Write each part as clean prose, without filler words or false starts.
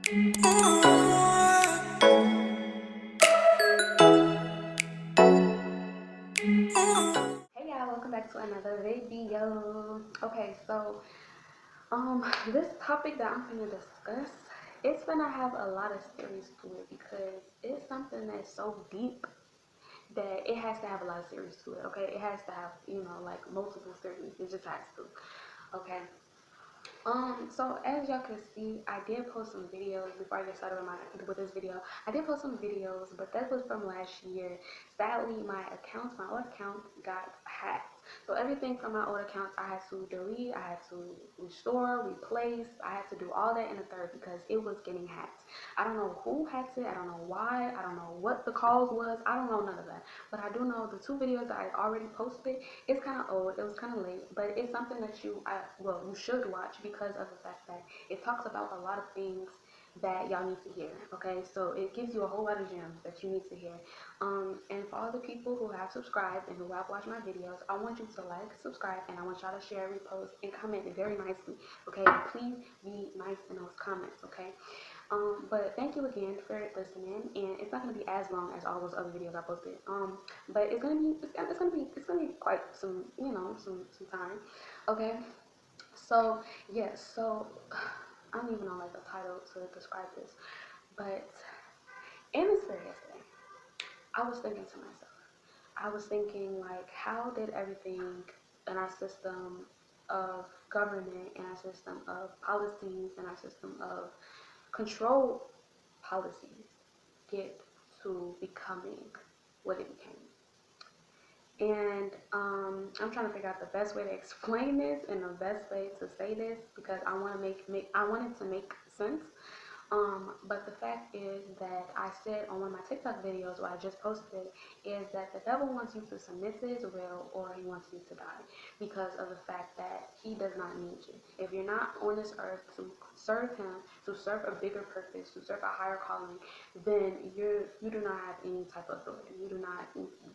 Hey y'all, welcome back to another video. Okay, so this topic that I'm gonna discuss, it's gonna have a lot of series to it because it's something that's so deep that it has to have a lot of series to it. Okay, it has to have, like multiple series. It just has to. Okay. So as y'all can see, I did post some videos before I get started with this video. I did post some videos, but that was from last year. Sadly, my old account got hacked. So everything from my old accounts, I had to delete, I had to restore, replace, I had to do all that in a third because it was getting hacked. I don't know who hacked it, I don't know why, I don't know what the cause was, I don't know none of that. But I do know the two videos that I already posted, it's kind of old, it was kind of late, but it's something that you should watch because of the fact that it talks about a lot of things that y'all need to hear. Okay, so it gives you a whole lot of gems that you need to hear. And for all the people who have subscribed and who have watched my videos, I want you to like, subscribe, and I want y'all to share, repost, and comment very nicely. Okay, please be nice in those comments. Okay. But thank you again for listening, and it's not gonna be as long as all those other videos I posted. But it's gonna be quite some, some time. Okay. So yes, so I don't even know like a title to describe this, but in this video yesterday, I was thinking to myself, I was thinking like, how did everything in our system of government, in our system of policies, in our system of control policies get to becoming what it became? And I'm trying to figure out the best way to explain this and the best way to say this because I want to I want it to make sense. But the fact is that I said on one of my TikTok videos, what I just posted, is that the devil wants you to submit to his will or he wants you to die because of the fact that he does not need you. If you're not on this earth to serve him, to serve a bigger purpose, to serve a higher calling, then you do not have any type of authority. You do not,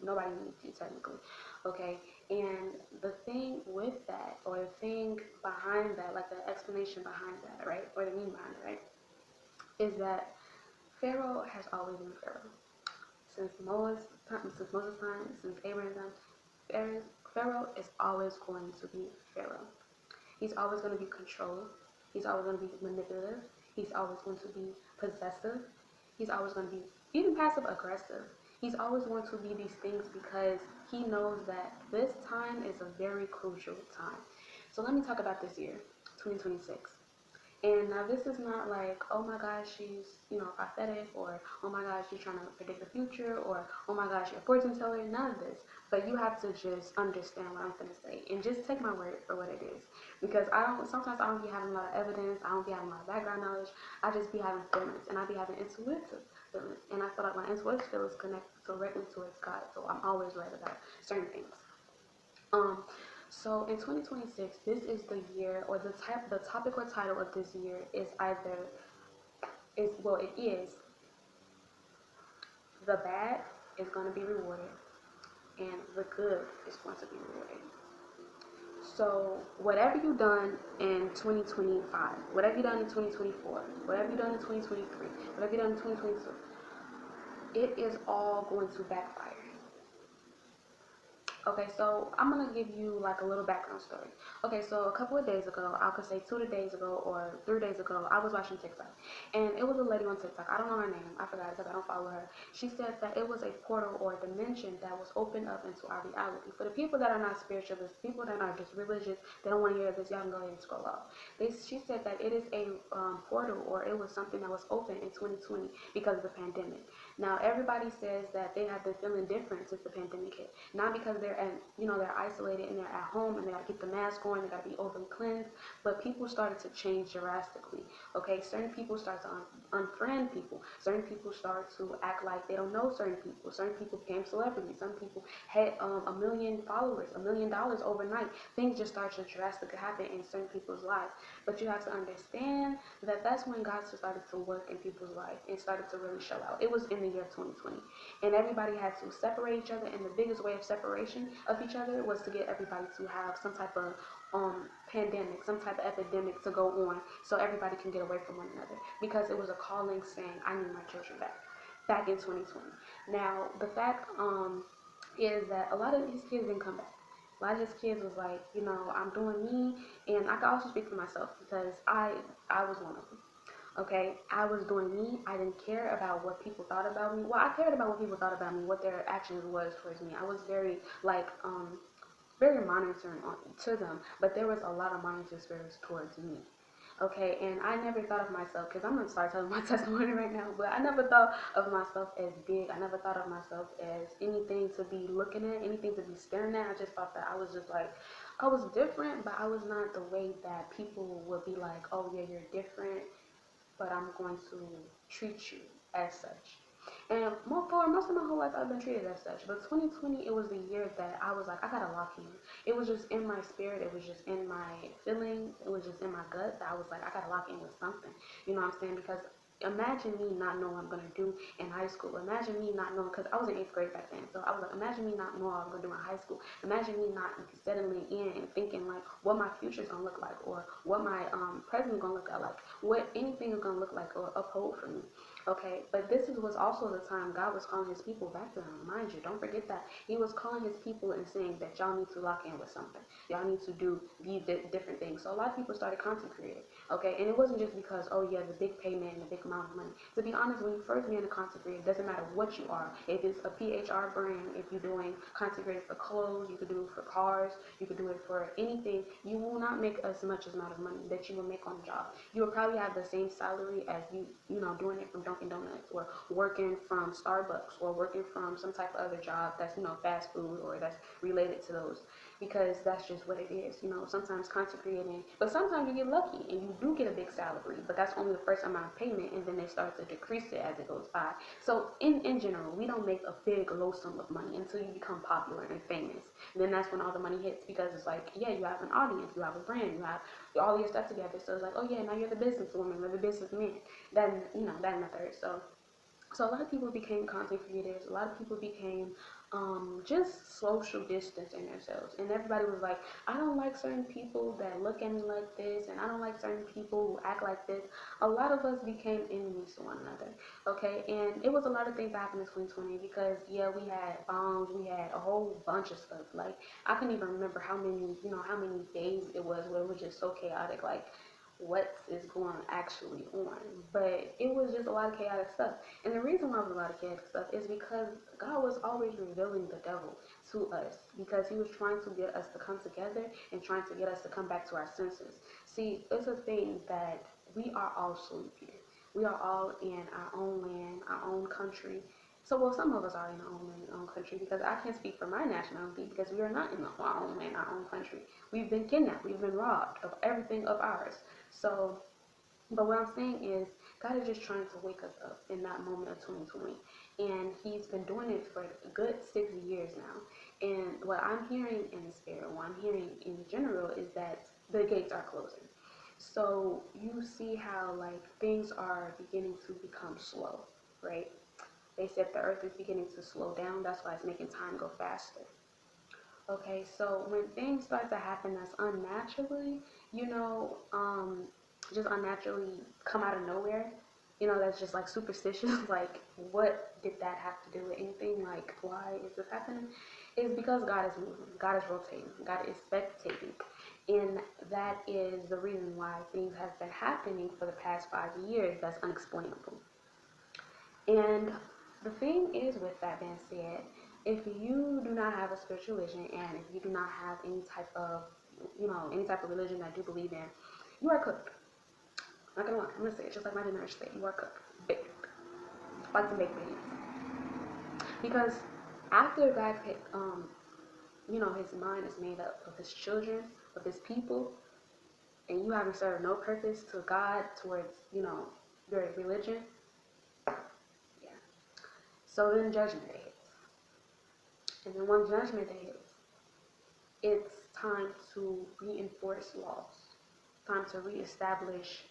nobody needs you technically, okay? And the thing with that, or the thing behind that, like the explanation behind that, right, or the meaning behind it, right, is that Pharaoh has always been Pharaoh. Since Moses' time, since Abraham's time, Pharaoh is always going to be Pharaoh. He's always going to be controlled. He's always going to be manipulative. He's always going to be possessive. He's always going to be even passive aggressive. He's always going to be these things because he knows that this time is a very crucial time. So let me talk about this year, 2026. And now this is not like, oh my gosh, she's, prophetic, or oh my gosh, she's trying to predict the future, or oh my gosh, you're a fortune teller, none of this. But you have to just understand what I'm gonna say and just take my word for what it is. Because sometimes I don't be having a lot of evidence, I don't be having a lot of background knowledge, I just be having feelings, and I be having intuitive feelings. And I feel like my intuitive feelings connect directly towards God, so I'm always right about certain things. Um, so in 2026, this is the year, or the topic or title of this year is it is the bad is going to be rewarded and the good is going to be rewarded. So whatever you done in 2025, whatever you done in 2024, whatever you done in 2023, whatever you done in 2022, it is all going to backfire. Okay, so I'm gonna give you like a little background story. Okay, so a couple of days ago, I could say 2 days ago or 3 days ago, I was watching TikTok, and it was a lady on TikTok. I don't know her name. I forgot because I don't follow her. She said that it was a portal or a dimension that was opened up into our reality. For the people that are not spiritualists, people that are just religious, they don't want to hear this. Y'all can go ahead and scroll up. She said that it is a portal, or it was something that was open in 2020 because of the pandemic. Now everybody says that they have been feeling different since the pandemic hit, not because they're isolated and they're at home and they gotta keep the mask on, they gotta be overly cleansed, but people started to change drastically. Okay, certain people start to unfriend people. Certain people start to act like they don't know certain people. Certain people became celebrities. Some people had 1 million followers, $1 million overnight. Things just start to drastically happen in certain people's lives. But you have to understand that that's when God started to work in people's life and started to really show out. It was in the year 2020, and everybody had to separate each other, and the biggest way of separation of each other was to get everybody to have some type of pandemic, some type of epidemic to go on so everybody can get away from one another, because it was a calling saying, I need my children back in 2020. Now, the fact is that a lot of these kids didn't come back. A lot of his kids was like, I'm doing me, and I can also speak for myself because I was one of them. Okay, I was doing me. I didn't care about what people thought about me. Well, I cared about what people thought about me, what their actions was towards me. I was very like very monitoring to them, but there was a lot of monitoring spirits towards me. Okay, and I never thought of myself, because I'm gonna start telling my testimony right now, but I never thought of myself as big. I never thought of myself as anything to be looking at, anything to be staring at. I just thought that I was just like, I was different, but I was not the way that people would be like, oh yeah, you're different, but I'm going to treat you as such. And for most of my whole life, I've been treated as such. But 2020, it was the year that I was like, I gotta lock in. It was just in my spirit. It was just in my feelings. It was just in my gut that I was like, I gotta lock in with something. You know what I'm saying? Because imagine me not knowing what I'm gonna do in high school. Imagine me not knowing, because I was in 8th grade back then. So I was like, imagine me not knowing what I'm gonna do in high school. Imagine me not settling in and thinking like what my future's gonna look like, or what my present's gonna look like, what anything is gonna look like or uphold for me. Okay, but this was also the time God was calling his people back to him. Mind you, don't forget that. He was calling his people and saying that y'all need to lock in with something. Y'all need to do these different things. So a lot of people started content creating. Okay, and it wasn't just because, oh yeah, the big payment and the big amount of money. To be honest, when you first begin to content create, it doesn't matter what you are. If it's a PHR brand, if you're doing content creating for clothes, you could do it for cars, you could do it for anything, you will not make as much amount of money that you will make on the job. You will probably have the same salary as you know, doing it from Dunkin' Donuts, or working from Starbucks, or working from some type of other job that's, fast food, or that's related to those, because that's just what it is. Sometimes content creating, but sometimes you get lucky and you do get a big salary, but that's only the first amount of payment, and then they start to decrease it as it goes by. So in general, we don't make a big low sum of money until you become popular and famous. And then that's when all the money hits, because it's like, yeah, you have an audience, you have a brand, you have all your stuff together. So it's like, oh yeah, now you're the businesswoman, you're the businessman. Then that and the third. So a lot of people became content creators. A lot of people became just social distancing themselves. And everybody was like, I don't like certain people that look at me like this, and I don't like certain people who act like this. A lot of us became enemies to one another. Okay, and it was a lot of things that happened in 2020, because yeah, we had bombs, we had a whole bunch of stuff. Like, I couldn't even remember how many days it was where it was just so chaotic. Like, what is going actually on, but it was just a lot of chaotic stuff. And the reason why it was a lot of chaotic stuff is because God was always revealing the devil to us, because he was trying to get us to come together and trying to get us to come back to our senses. See, it's a thing that we are all asleep here. We are all in our own land, our own country. So, well, some of us are in our own land, our own country, because I can't speak for my nationality, because we are not in our own land, our own country. We've been kidnapped, we've been robbed of everything of ours. So, but what I'm saying is, God is just trying to wake us up in that moment of 2020. And he's been doing it for a good 6 years now. And what I'm hearing in the spirit, what I'm hearing in general, is that the gates are closing. So you see how like things are beginning to become slow, right? They said the earth is beginning to slow down. That's why it's making time go faster. Okay, so when things start to happen that's unnaturally, just unnaturally come out of nowhere, that's just like superstitious, like what did that have to do with anything? Like, why is this happening? It's because God is moving, God is rotating, God is spectating. And that is the reason why things have been happening for the past 5 years that's unexplainable. And the thing is, with that being said, if you do not have a spiritual religion, and if you do not have any type of religion that you believe in, you are cooked. I'm not gonna lie, I'm gonna say it just like my nurse said, you are cooked. Baked. Like some baked beans. Because after God his mind is made up of his children, of his people, and you haven't served no purpose to God towards, your religion, yeah. So then judgment day hits. And then once judgment day hits, it's time to reinforce laws. Time to reestablish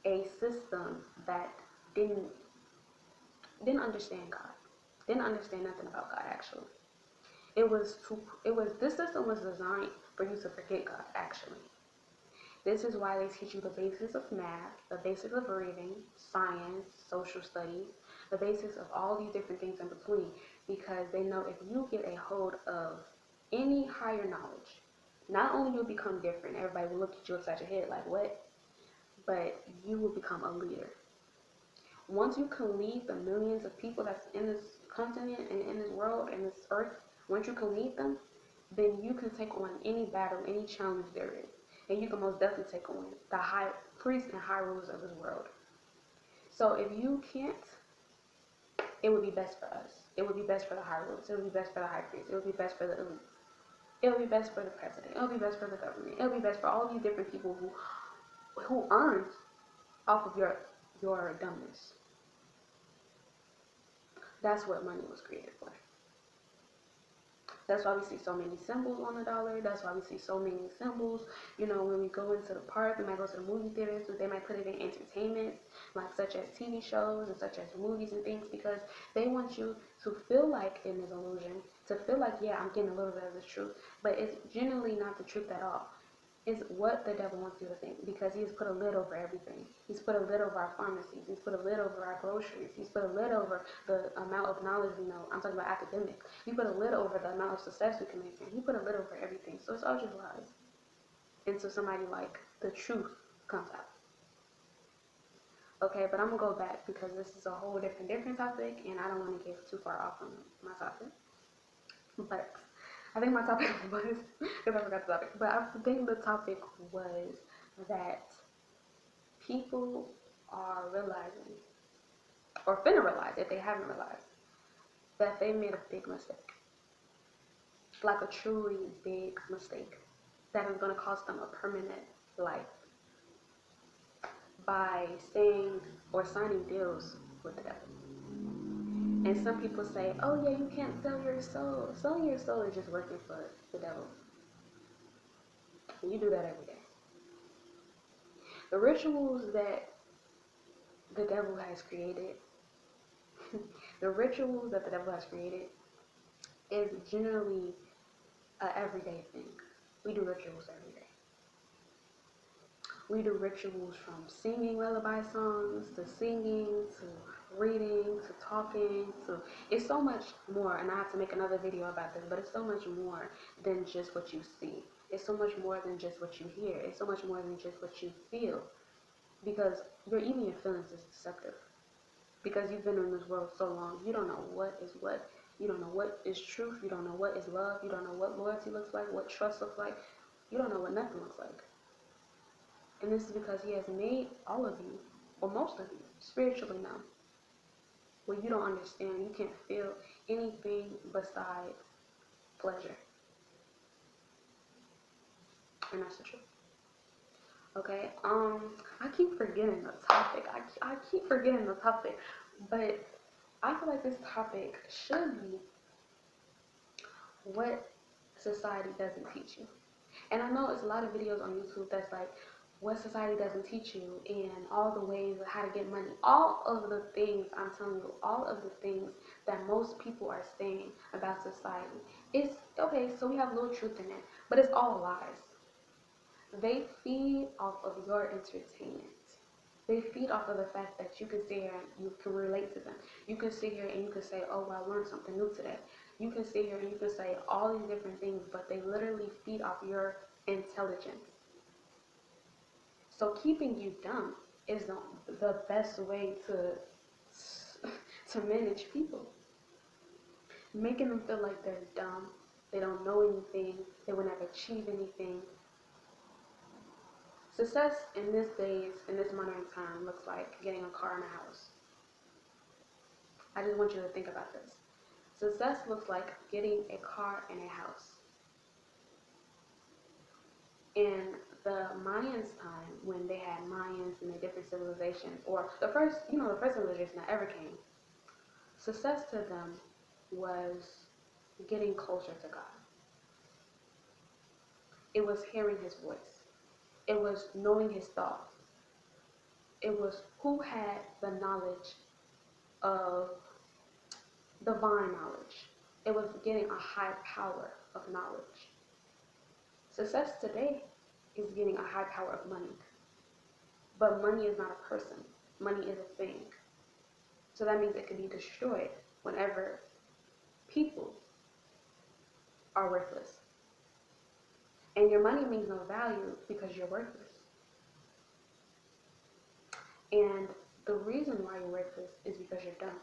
a system that didn't understand God. Didn't understand nothing about God actually. This system was designed for you to forget God, actually. This is why they teach you the basics of math, the basics of reading, science, social studies, the basics of all these different things in between, because they know if you get a hold of any higher knowledge, not only you'll become different, everybody will look at you upside your head like, what? But you will become a leader. Once you can lead the millions of people that's in this continent and in this world and this earth, once you can lead them, then you can take on any battle, any challenge there is. And you can most definitely take on the high priests and high rulers of this world. So if you can't, it would be best for us. It would be best for the high rulers. It would be best for the high priests. It would be best for the elites. It would be best for the president. It would be best for the government. It would be best for all these different people who earn off of your dumbness. That's what money was created for. That's why we see so many symbols on the dollar. That's why we see so many symbols. You know, when we go into the park, we might go to the movie theaters, they might put it in entertainment, like such as TV shows and such as movies and things, because they want you to feel like in this illusion, to feel like, yeah, I'm getting a little bit of the truth, but it's generally not the truth at all. Is what the devil wants you to think, because he's put a lid over everything. He's put a lid over our pharmacies. He's put a lid over our groceries. He's put a lid over the amount of knowledge we know. I'm talking about academics. He put a lid over the amount of success we can maintain. He put a lid over everything. So it's all just lies until somebody like the truth comes out. Okay, but I'm gonna go back because this is a whole different topic, and I don't want to get too far off from my topic. But I think my topic was, because I forgot the topic, but I think the topic was that people are realizing, or finna realize, if they haven't realized, that they made a big mistake. Like a truly big mistake that is going to cost them a permanent life by staying or signing deals with the devil. And some people say, oh yeah, you can't sell your soul. Selling your soul is just working for the devil. And you do that every day. The rituals that the devil has created, the rituals that the devil has created is generally an everyday thing. We do rituals every day. We do rituals from singing lullaby songs to singing to reading to talking to, it's so much more, and I have to make another video about this, but it's so much more than just what you see. It's so much more than just what you hear. It's so much more than just what you feel, because even your feelings is deceptive. Because you've been in this world so long, you don't know what is what. You don't know what is truth. You don't know what is love. You don't know what loyalty looks like, what trust looks like. You don't know what nothing looks like. And this is because he has made all of you, or most of you, spiritually numb. Where you don't understand, you can't feel anything besides pleasure. And that's the truth. Okay, I keep forgetting the topic. I keep forgetting the topic. But I feel like this topic should be what society doesn't teach you. And I know there's a lot of videos on YouTube that's like, what society doesn't teach you, and all the ways of how to get money. All of the things, I'm telling you, all of the things that most people are saying about society. It's, okay, so we have a little truth in it, but it's all lies. They feed off of your entertainment. They feed off of the fact that you can sit here and you can relate to them. You can sit here and you can say, oh, well, I learned something new today. You can sit here and you can say all these different things, but they literally feed off your intelligence. So keeping you dumb is the best way to manage people. Making them feel like they're dumb, they don't know anything, they will never achieve anything. Success in this days, in this modern time, looks like getting a car and a house. I just want you to think about this. Success looks like getting a car and a house. In the Mayans' time, when they had Mayans and the different civilizations, or the first civilization that ever came, success to them was getting closer to God. It was hearing his voice. It was knowing his thoughts. It was who had the knowledge of divine knowledge. It was getting a high power of knowledge. Success today is getting a high power of money, but money is not a person. Money is a thing. So that means it can be destroyed whenever people are worthless. And your money means no value because you're worthless. And the reason why you're worthless is because you're dumb.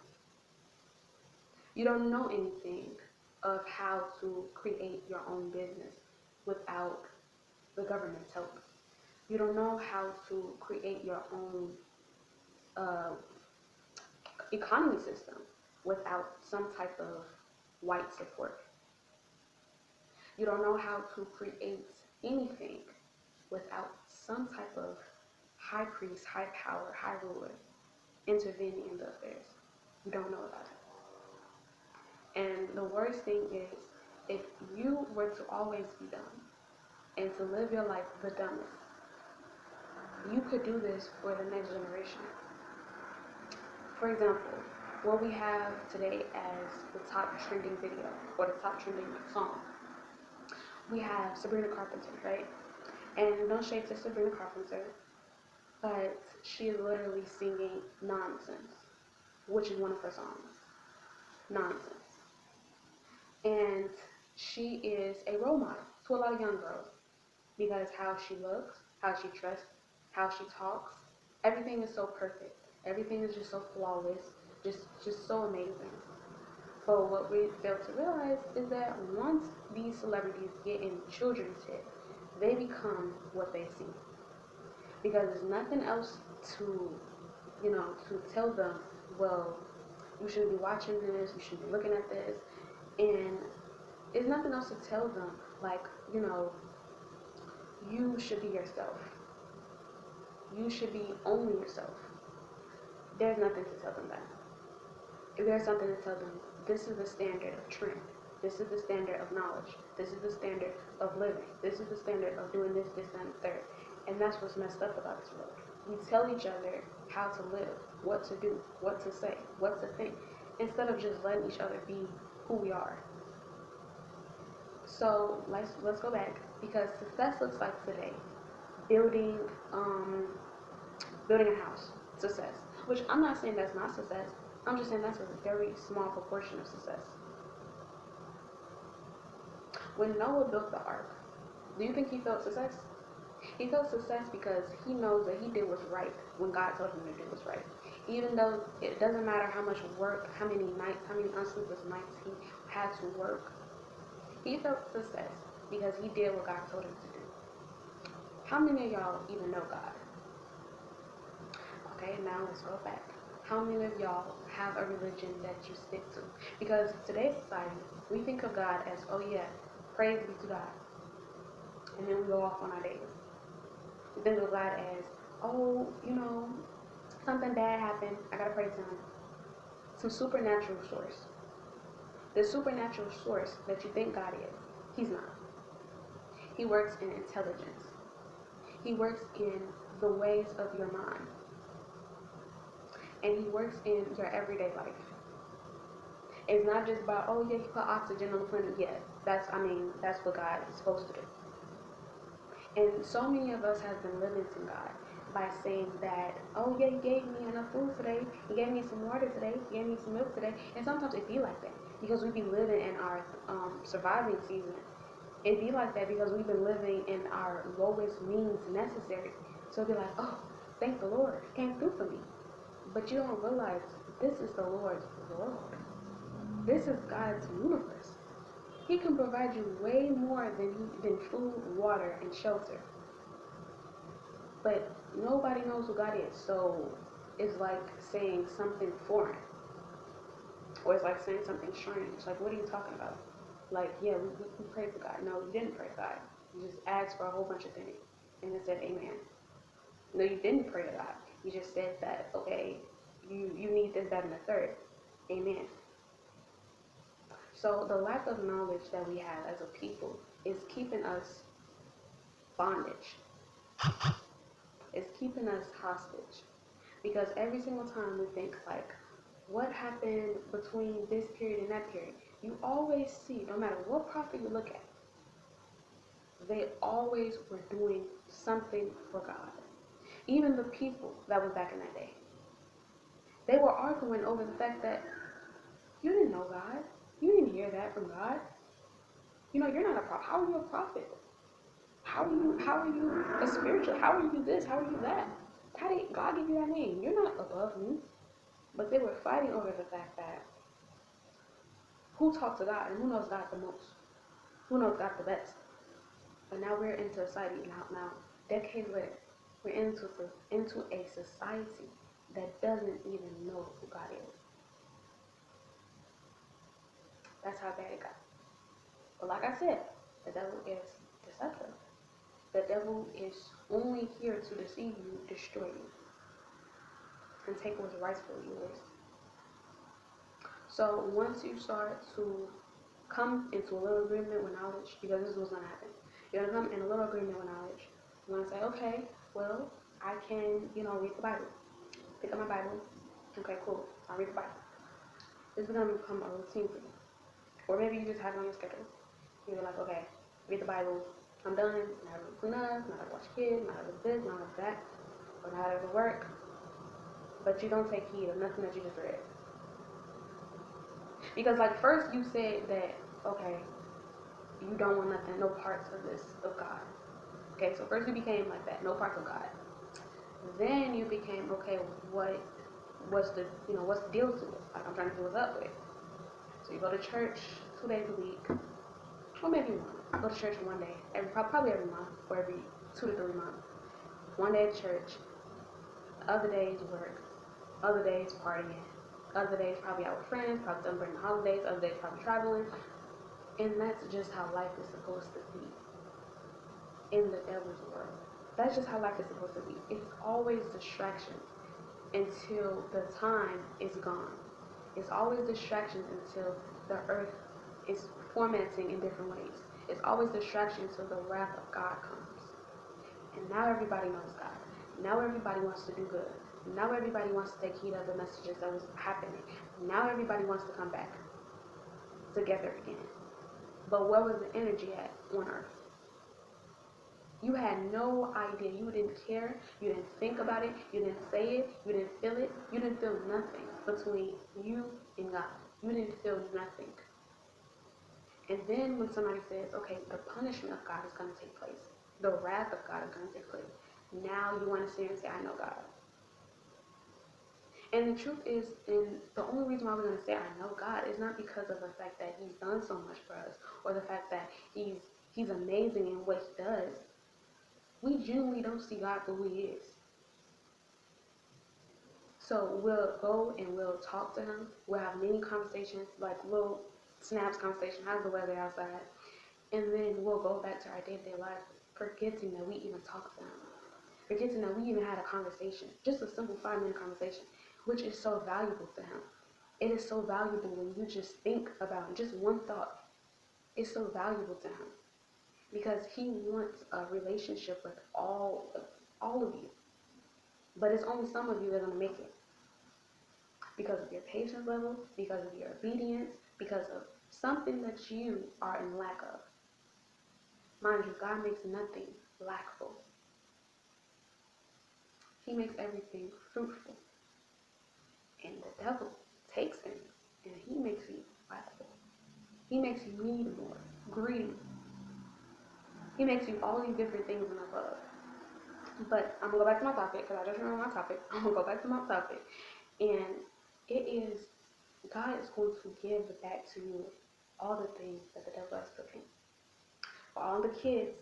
You don't know anything of how to create your own business without the government's help. You don't know how to create your own uh, economy system without some type of white support. You don't know how to create anything without some type of high priest, high power, high ruler intervening in the affairs. You don't know about it. And the worst thing is, if you were to always be dumb and to live your life the dumbest, you could do this for the next generation. For example, what we have today as the top trending video or the top trending song, we have Sabrina Carpenter, right? And no shade to Sabrina Carpenter, but she is literally singing Nonsense, which is one of her songs. Nonsense. And she is a role model to a lot of young girls because how she looks, how she dresses, how she talks, everything is so perfect. Everything is just so flawless, just so amazing. But what we fail to realize is that once these celebrities get in children's head, they become what they see. Because there's nothing else to, to tell them, well, you shouldn't be watching this, you shouldn't be looking at this. And there's nothing else to tell them, like, you should be yourself. You should be only yourself. There's nothing to tell them that. If there's something to tell them, this is the standard of trend. This is the standard of knowledge. This is the standard of living. This is the standard of doing this, this, and the third. And that's what's messed up about this world. We tell each other how to live, what to do, what to say, what to think, instead of just letting each other be who we are. So let's go back, because success looks like today building building a house, success. Which I'm not saying that's not success. I'm just saying that's a very small proportion of success. When Noah built the ark, do you think he felt success? He felt success because he knows that he did what's right when God told him to do what's right. Even though it doesn't matter how much work, how many nights, how many unsleepless nights he had to work, he felt success because he did what God told him to do. How many of y'all even know God? Okay, now let's go back. How many of y'all have a religion that you stick to? Because today's society, we think of God as, oh yeah, praise be to God. And then we go off on our days. We think of God as, oh, something bad happened, I gotta pray to him. Some supernatural source. The supernatural source that you think God is, he's not. He works in intelligence. He works in the ways of your mind. And he works in your everyday life. It's not just about, oh yeah, he put oxygen on the planet. Yeah, that's what God is supposed to do. And so many of us have been limiting God by saying that, oh yeah, he gave me enough food today, he gave me some water today, he gave me some milk today. And sometimes it be like that because we be living in our surviving season. It be like that because we've been living in our lowest means necessary. So it'd be like, oh, thank the Lord, he came through for me. But you don't realize this is the Lord's world. This is God's universe. He can provide you way more than food, water, and shelter. But nobody knows who God is. So it's like saying something foreign. Or it's like saying something strange. Like, what are you talking about? Like, yeah, we prayed to God. No, you didn't pray to God. You just asked for a whole bunch of things. And it said amen. No, you didn't pray to God. You just said that, okay, you need this, that, and the third. Amen. So the lack of knowledge that we have as a people is keeping us bondage. It's keeping us hostage. Because every single time we think like, what happened between this period and that period? You always see, no matter what prophet you look at, they always were doing something for God. Even the people that was back in that day, they were arguing over the fact that you didn't know God. You didn't hear that from God. You're not a prophet. How are you a prophet? How are you a spiritual? How are you this? How are you that? How did God give you that name? You're not above me. But they were fighting over the fact that who talks to God and who knows God the most? Who knows God the best? But now we're into society now decades later, we're into a society that doesn't even know who God is. That's how bad it got. But like I said, the devil is deceptive. The devil is only here to deceive you, destroy you, and take what's rightfully yours. So once you start to come into a little agreement with knowledge, because this is what's gonna happen. You're gonna come in a little agreement with knowledge. You're gonna say, okay, well, I can, read the Bible. Pick up my Bible. Okay, cool. I'll read the Bible. It's gonna become a routine for you. Or maybe you just have it on your schedule. You're like, okay, read the Bible. I'm done. Now I gotta clean up. Now I gotta watch kids. Now I gotta do this. Now I gotta do that. Or now I gotta work. But you don't take heed of nothing that you just read. Because like first you said that, okay, you don't want nothing, no parts of God. Okay, so first you became like that, no parts of God. Then you became, okay, what's the deal to it? Like I'm trying to see what's up with it. So you go to church 2 days a week, or maybe one. Go to church one day, probably every month, or every 2 to 3 months. One day at church, other days work, other days partying, other days probably out with friends, probably celebrating the holidays, other days probably traveling. And that's just how life is supposed to be in the devil's world. That's just how life is supposed to be. It's always distractions until the time is gone. It's always distractions until the earth is formatting in different ways. It's always distractions until the wrath of God comes. And now everybody knows God. Now everybody wants to do good. Now everybody wants to take heed of the messages that was happening. Now everybody wants to come back together again. But where was the energy at on earth? You had no idea. You didn't care. You didn't think about it. You didn't say it. You didn't feel it. You didn't feel nothing between you and God. You didn't feel nothing. And then when somebody says, okay, the punishment of God is going to take place, the wrath of God is going to take place, now you want to sit and say, I know God. And the truth is, and the only reason why we're going to say I know God is not because of the fact that he's done so much for us, or the fact that he's amazing in what he does. We genuinely don't see God for who he is. So we'll go and we'll talk to him. We'll have many conversations, like little snaps conversation, how's the weather outside? And then we'll go back to our day-to-day life, forgetting that we even talked to him. Forgetting that we even had a conversation. Just a simple 5-minute conversation, which is so valuable to him. It is so valuable when you just think about it, just one thought. It's so valuable to him. Because he wants a relationship with all of you. But it's only some of you that are going to make it. Because of your patience level, because of your obedience, because of something that you are in lack of. Mind you, God makes nothing lackful. He makes everything fruitful. And the devil takes things and he makes you lackful. He makes you need more, greedy. He makes you all these different things and above. But I'm going to go back to my topic because I just remember my topic. I'm going to go back to my topic. And it is, God is going to give back to you all the things that the devil has taken. For all the kids,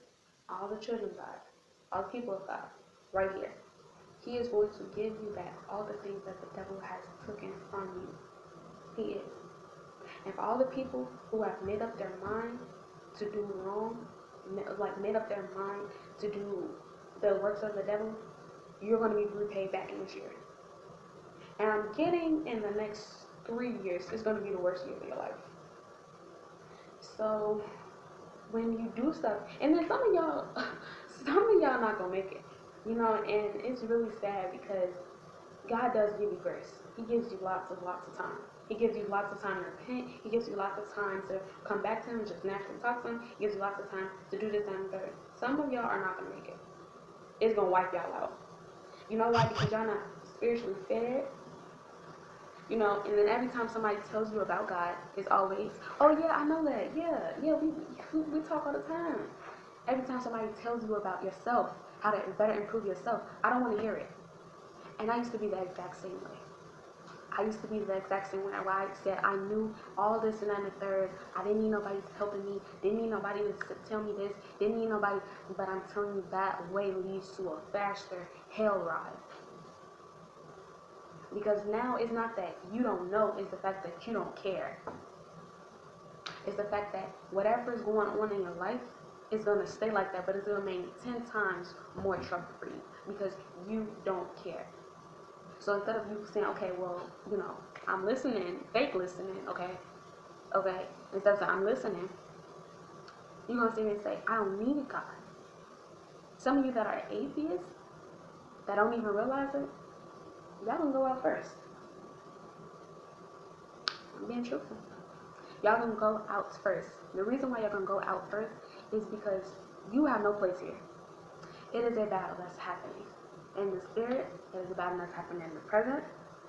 all the children of God, all the people of God, right here. He is going to give you back all the things that the devil has taken from you. He is. And for all the people who have made up their mind to do wrong, like made up their mind to do the works of the devil, you're going to be repaid back in this year. And I'm getting in the next 3 years, it's going to be the worst year of your life. So when you do stuff, and then some of y'all not going to make it, and it's really sad because God does give you grace. He gives you lots of time. He gives you lots of time to repent. He gives you lots of time to come back to him and just naturally talk to him. He gives you lots of time to do this and third. Some of y'all are not going to make it. It's going to wipe y'all out. You know why? Because y'all not spiritually fed. You know, and then every time somebody tells you about God, it's always, oh yeah, I know that. Yeah, we talk all the time. Every time somebody tells you about yourself, how to better improve yourself, I don't want to hear it. And I used to be the exact same way. I used to be the exact same way where I said I knew all this and that and the third. I didn't need nobody helping me. Didn't need nobody to tell me this. Didn't need nobody. But I'm telling you, that way leads to a faster hell ride. Because now it's not that you don't know, it's the fact that you don't care. It's the fact that whatever is going on in your life is going to stay like that, but it's going to make 10 times more trouble for you because you don't care. So instead of you saying, okay, well, you know, I'm listening, fake listening, okay, instead of saying, I'm listening, you're going to sit here and say, I don't need God. Some of you that are atheists, that don't even realize it, y'all gonna go out first. I'm being truthful. Y'all gonna go out first. The reason why y'all gonna go out first is because you have no place here. It is a battle that's happening in the spirit. It is a battle that's happening in the present.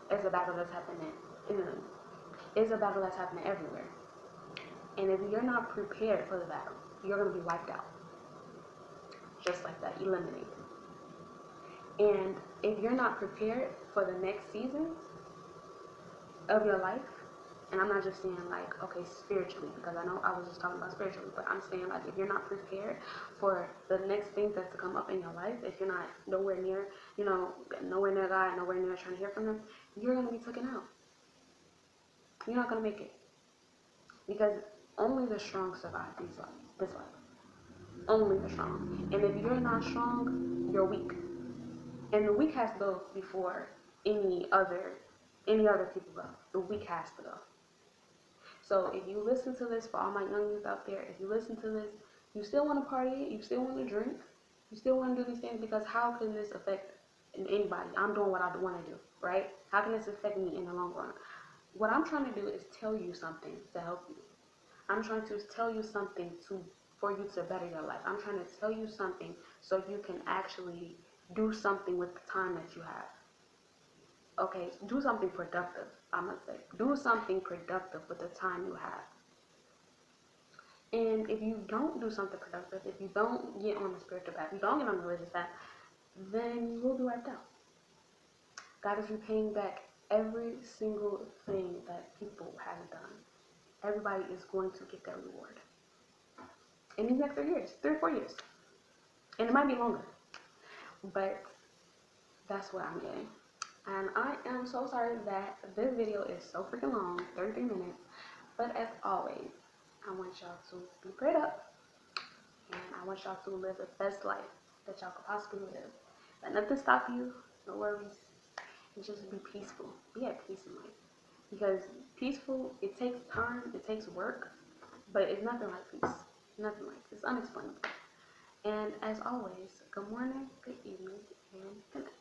It's a battle that's happening it's a battle that's happening everywhere. And if you're not prepared for the battle, you're gonna be wiped out. Just like that, eliminated. And if you're not prepared for the next seasons of your life, and I'm not just saying like, okay, spiritually, because I know I was just talking about spiritually, but I'm saying like if you're not prepared for the next things that's to come up in your life, if you're not nowhere near, you know, nowhere near God, nowhere near trying to hear from Him, you're going to be taken out. You're not going to make it. Because only the strong survive this life. Only the strong. And if you're not strong, you're weak. And the weak has to go before any other people go. The weak has to go. So if you listen to this, for all my young youth out there, if you listen to this, you still want to party, you still want to drink, you still want to do these things, because how can this affect anybody? I'm doing what I want to do, right? How can this affect me in the long run? What I'm trying to do is tell you something to help you. I'm trying to tell you something for you to better your life. I'm trying to tell you something so you can actually do something with the time that you have. Okay, do something productive, I must say. Do something productive with the time you have. And if you don't do something productive, if you don't get on the spiritual path, you don't get on the religious path, then you will be wiped out. God is repaying back every single thing that people have done. Everybody is going to get their reward in these next 3 years, 3 or 4 years. And it might be longer. But that's what I'm getting. And I am so sorry that this video is so freaking long, 33 minutes. But as always, I want y'all to be prayed up. And I want y'all to live the best life that y'all could possibly live. Let nothing stop you, no worries. And just be peaceful. Be at peace in life. Because peaceful, it takes time, it takes work, but it's nothing like peace. Nothing like it. It's unexplainable. And as always, good morning, good evening, and good night.